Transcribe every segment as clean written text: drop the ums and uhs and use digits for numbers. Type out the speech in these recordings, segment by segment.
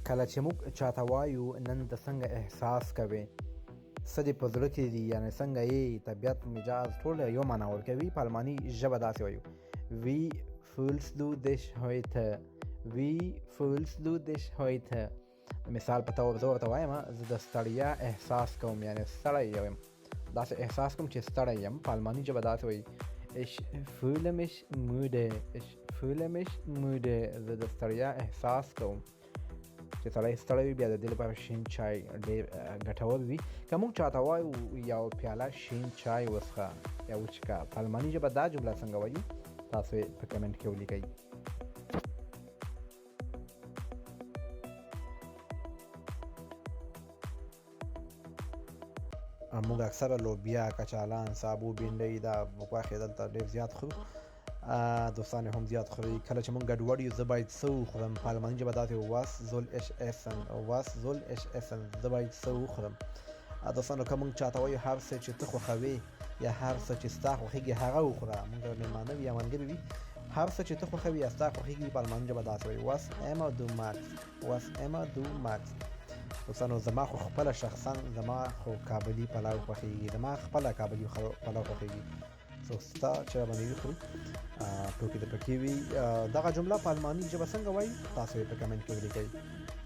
کله چې موږ چاته وایو نن ته څنګه احساس کوې، څه دې په زړه کې دي، یعنې څنګه یې، طبیعت، مزاج، ټول یو معنا ورکوي. په الماني ژبه داسې وایو: Wie fühlst du dich heute? Wie fühlst du dich heute? مثال په توګه زه ورته وایم زه د ستړیا احساس کوم، یعنې ستړی یم، داسې احساس کوم چې ستړی یم. په الماني ژبه داسې وایي: Ich fühle mich müde. Ich fühle mich müde. زه د ستړیا احساس کوم. چې سړی ستړی وي بیا د دې لپاره شین چای ډېر ګټور وي. که موږ چاته وایو یو پیاله شین چای وڅښه یا وچښه، په الماني ژبه دا جمله څنګه وایو؟ تاسو یې په کمنټ کې ولیکئ. موږ اکثره لوبیا، کچالان، سابو، بینډۍ دا غوښې دلته ډېر زیات خورو. دوستان هم زیات خوري. کله چې موږ ګډوډ یو زه باید څه وخورم، په الماني ژبه داسې was soll ich essen. was soll ich essen. زه باید څه وخورم. دوستانو که موږ چاته وایو هر څه چې ته خوښوې یا هر څه چې ستا خوښېږي هغه وخوره، موږ مېلمانه وي یا ملګري وي، هر څه چې ته خوښوي یا ستا خوښېږي په الماني ژبه داسې وایي: was immer du magst. was immer du magst. دوستانو زما خو خپله شخصا زما خو کابلي پلاو خوښېږي، زما خپله کابلي پلاو خوښېږي. څو ستا چې راباندې وخوري ټوکې دې پکې وي. دغه جمله په الماني ژبه څنګه وایي؟ تاسو یې په کمنټ کې ولیکئ.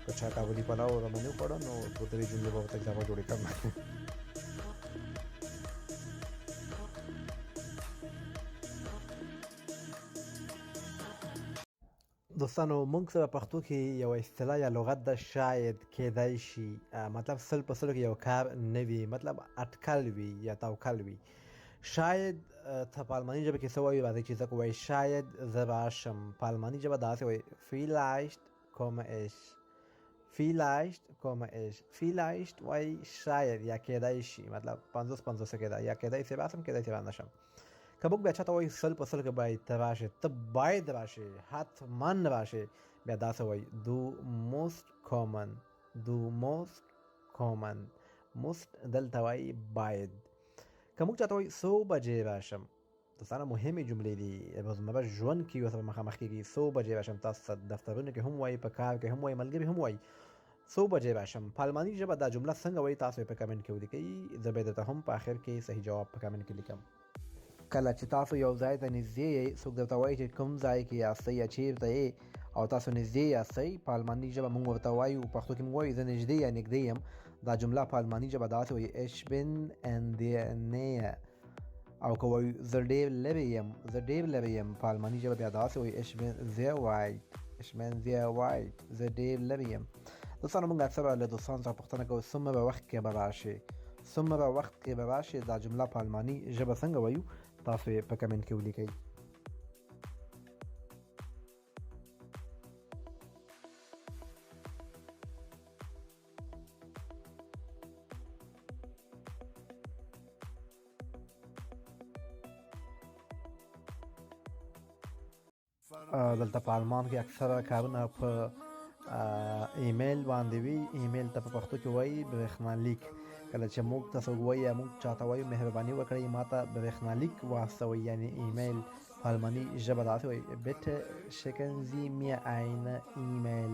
که چا کابلي پلاو راباندې وخوړه نو په درې جملې به ورته اضافه جوړې کړم. دوستانو موږ سره پښتو کې یو اصطلاح یا لغت ده شاید، کیدای شي، مطلب سل په سلو کې یو کار نه وي، مطلب اټکل وي یا توکل وي. شاید ته په الماني ژبه کې څه وایي؟ راځئ چې زه وایي شاید زه راشم. په الماني ژبه داسې وایي: vielleicht komme ich. vielleicht komme ich. vielleicht وایي شاید یا کیدای شي، مطلب 50-50 کېده، یا کیدای شي راشم، کیدای شي رانشم. که موږ بیا چاته وایي سل په سل کې باید ته راشې، ته باید راشې، حتما راشې، بیا داسې وایي: du musst kommen. du musst kommen. musst دلته وایي باید. که موږ چاته وایي څو بجې راشم، دوستانه مهمې جملې دي، روزمره ژوند کې ورسره مخامخ کېږي. څو بجې راشم تاسو دفترونو کې هم وایي، په کار کې هم وایي، ملګري هم وایي څو بجې راشم. په الماني ژبه دا جمله څنګه وایي؟ تاسو یې په کمنټ کې ولیکئ. زه به درته هم په آخر کې صحیح جواب په کمنټ کې لیکم. کله چې تاسو یو ځای ته نږدې یئ، څوک درته وایي چې کوم ځای کې یاستئ یا چیرته یې او تاسو نږدې یاستئ، په الماني ژبه موږ ورته وایو، پښتو کې موږ وایو زه نږدې یا نږدې یم. دا جمله په الماني ژبه داسې وایي: ich bin in der Nähe. او که وایو زه ډېر لرې یم، زه ډېر لرې یم، په الماني ژبه بیا داسې وایي: ich bin sehr weit. ich bin sehr weit. زه ډېر لرې یم. دوستانو موږ اکثره له دوستانو څخه پوښتنه کوو څومره وخت کې به راشې، څومره وخت کې به راشې. دا جمله په الماني ژبه څنګه وایو؟ تاسو یې په کمنټ کې ولیکئ. دلته په آلمان کې اکثره کارونه په ایمیل باندې وي. ایمیل ته په پښتو کې وایي برېښنالیک. کله چې موږ تاسو وایي یا موږ چاته وایو مهرباني وکړئ ما ته برېښنالیک واستوئ، یعنی ایمیل. په الماني ژبه داسې وایي: bitte schicken Sie mir eine E-Mail.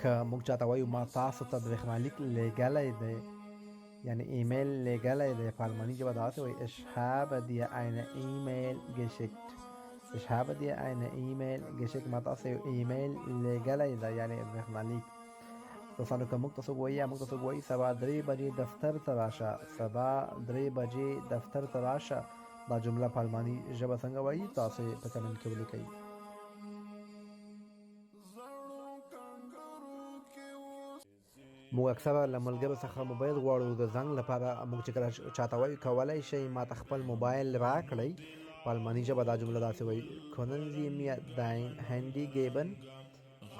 که موږ چاته وایو ما تاسو ته برېښنالیک لیږلی دی، یعنی ایمیل لیږلی دی، په الماني ژبه داسې وایي: ich habe dir eine E-Mail geschickt. ich habe dir eine E-Mail geschickt. ما تاسو یو ایمیل لیږلی دی، یعنی برېښنالیک. دوستانو که موږ تاسو وایي یا موږ تاسو وایي سبا 3 بجې دفتر ته راشه، سبا 3 بجې دفتر ته راشه، دا جمله په الماني ژبه څنګه وایي؟ تاسو یې په کمنټ کې ولیکئ. موږ اکثره له ملګرو څخه موبایل غواړو د زنګ لپاره. موږ چې کله چاته وایو کولی شئ ما ته خپل موبایل راکړئ، په الماني ژبه دا جمله داسې وایي: können Sie mir dein Handy geben.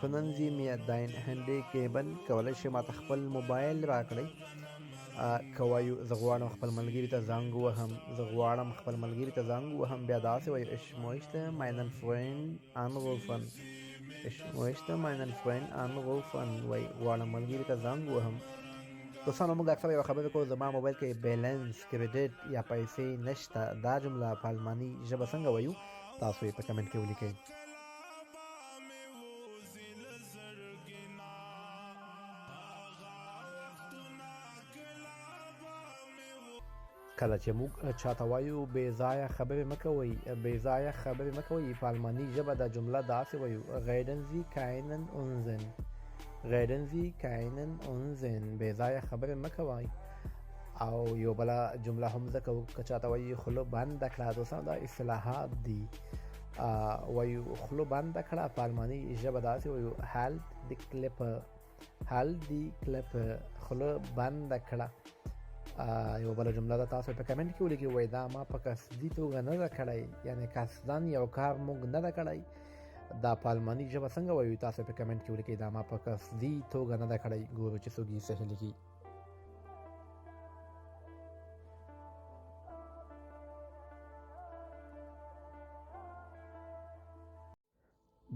können Sie mir dein Handy geben. کولی شئ ما ته خپل موبایل راکړئ. که وایو زه غواړم خپل ملګري ته زنګ ووهم، زه غواړم خپل ملګري ته زنګ ووهم، بیا داسې وایو: ich möchte meinen Freund anrufen. ich möchte meinen Freund anrufen. وایي غواړم ملګري ته زنګ ووهم. دوستانو موږ اکثر یو خبره کوو زما موبایل کې بیلنس، کریډټ یا پیسې نشته. دا جمله په الماني ژبه څنګه وایو؟ تاسو یې په کمنټ کې ولیکئ. کله چې موږ چاته وایو بې ځایه خبرې مه کوئ، بې ځایه خبرې مه کوئ، په الماني ژبه دا جمله داسې وایو: reden Sie keinen Unsinn، reden Sie keinen Unsinn، بې ځایه خبرې مه کوئ. او یو بله جمله هم زده کوو، که چاته وایي خوله بنده کړه، دوستان دا اصطلاحات دي. وایو خوله بنده کړه، په الماني ژبه داسې وایو: halt die Klappe، halt die Klappe، خوله بنده کړه. یو بله جمله ده، تاسو په کمنټ کې ولیکئ، وایي دا ما په قصدي توګه نه ده کړی، یعنې قصدن یو کار موږ نه ده کړی. دا په الماني ژبه څنګه وایو؟ تاسو په کمنټ کې ولیکئ، دا ما په قصدي توګه نه ده کړی. ګورو چې څوک یې صحیح لیکي.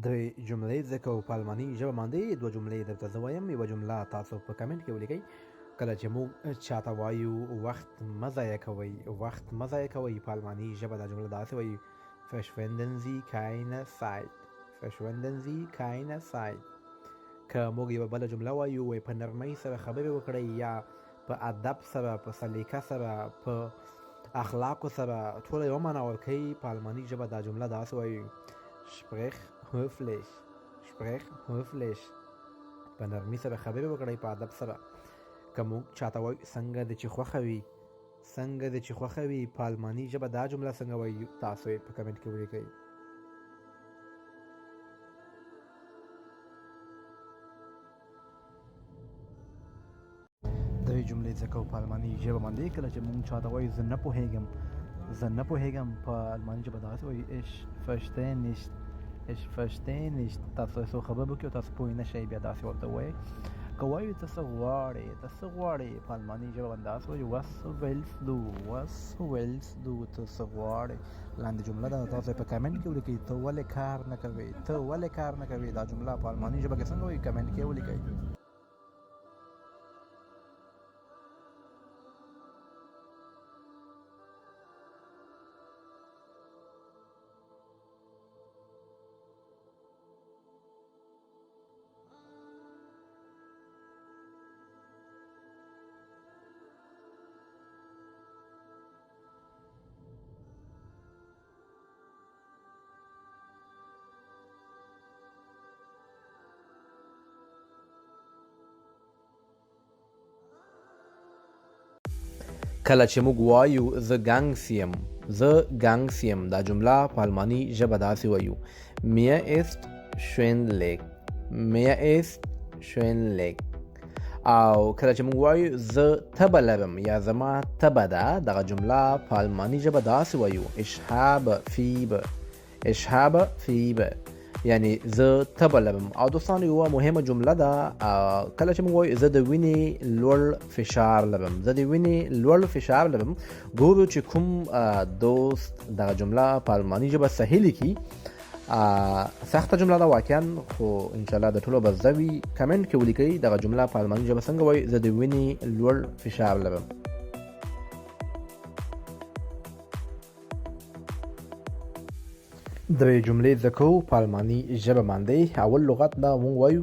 درې جملې زده کوو په الماني ژبه باندې. دوه جملې درته زه وایم، یوه جمله تاسو په کمنټ کې ولیکئ. کله چې موږ چاته وایو وخت مه ضایع کوئ، وخت مه ضایع کوئ، په الماني ژبه دا جمله داسې وایي: verschwenden Sie keine Zeit، verschwenden Sie keine Zeit. که موږ یوه بله جمله وایو، وایي په نرمۍ سره خبرې وکړئ، یا په ادب سره، په سلیقه سره، په اخلاقو سره، ټوله یوه معنا ورکوي. په الماني ژبه دا جمله داسې وایي: sprich höflich، sprich höflich، په نرمۍ سره خبرې وکړئ، په ادب سره. که موږ چاته وایو څنګه دې چې خوښه وي، څنګه دې چې خوښه وي، په الماني ژبه دا جمله څنګه وایو؟ تاسو یې په کمنټ کې ولیکئ. درې جملې زده کوو په الماني ژبه باندې. کله چې موږ چاته وایو زه نه پوهېږم، زه نه پوهېږم، په الماني ژبه داسې وایي: ich verstehe nicht، ich verstehe nicht. تاسو څو خبرې وکړئ او تاسو پوه نه شئ، بیا داسې ورته وایئ. که وایو ته څه غواړې، ته څه غواړې، په الماني ژبه باندې داسې وایي: was willst du، was willst du، ته څه غواړې. لاندې جمله ده، تاسو په کمنټ کې ولیکئ: ته ولې کار نه کوې، ته ولې کار نه کوې. دا جمله په الماني ژبه کې څنګه وایي؟ کمنټ کې ولیکئ. کله چې موږ وایو زه ګنګس یم، زه ګنګس یم، دا جمله په الماني ژبه داسې وایو: mir ist schwindelig، mir ist schwindelig. او کله چې موږ وایو زه تبه لرم یا زما تبه ده، دغه جمله په الماني ژبه داسې وایو: ich habe Fieber، ich habe Fieber، یعنی زه تبه لرم. او دوستان یوه مهمه جمله ده، کله چې موږ وایو زه د وینې لوړ فشار لرم، زه د وینې لوړ فشار لرم، ګورو چې کوم دوست دغه جمله په الماني ژبه صحیح لیکي. سخته جمله ده واقعا، خو انشاءالله د ټولو به زده وي. کمنټ کې ولیکئ دغه جمله په الماني ژبه څنګه وایي: زه د وینې لوړ فشار لرم. درې جملې زده کوو په الماني ژبه باندې. اول لغت دا موږ وایو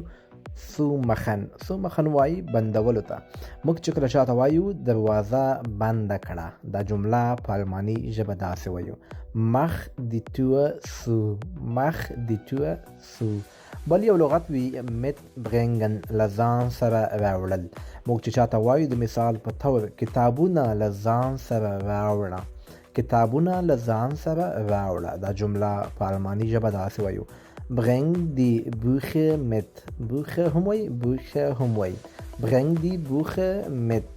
zumachen، zumachen وایي بندولو ته. موږ چې کله چاته وایو دروازه بنده کړه، دا جمله په الماني ژبه داسې وایو: mach die Tür zu، mach die Tür zu. بل یو لغت وي mitbringen، له ځان سره راوړل. موږ چې چاته وایو د مثال په طور کتابونه له ځان سره راوړه، کتابونه له ځان سره راوړه، دا جمله په الماني ژبه داسې وایو: bring die Bücher mit، Bücher هم وایي، Bücher هم وایي، bring die Bücher mit،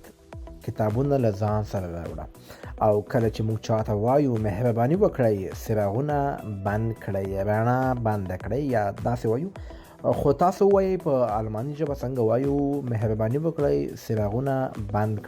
کتابونه له ځان سره راوړه. او کله چې موږ چاته وایو مهرباني وکړئ، څراغونه بند کړئ، رڼا بنده کړئ، یا داسې وایو. خو تاسو وایئ په الماني ژبه څنګه وایو: مهرباني وکړئ څراغونه بند کړئ.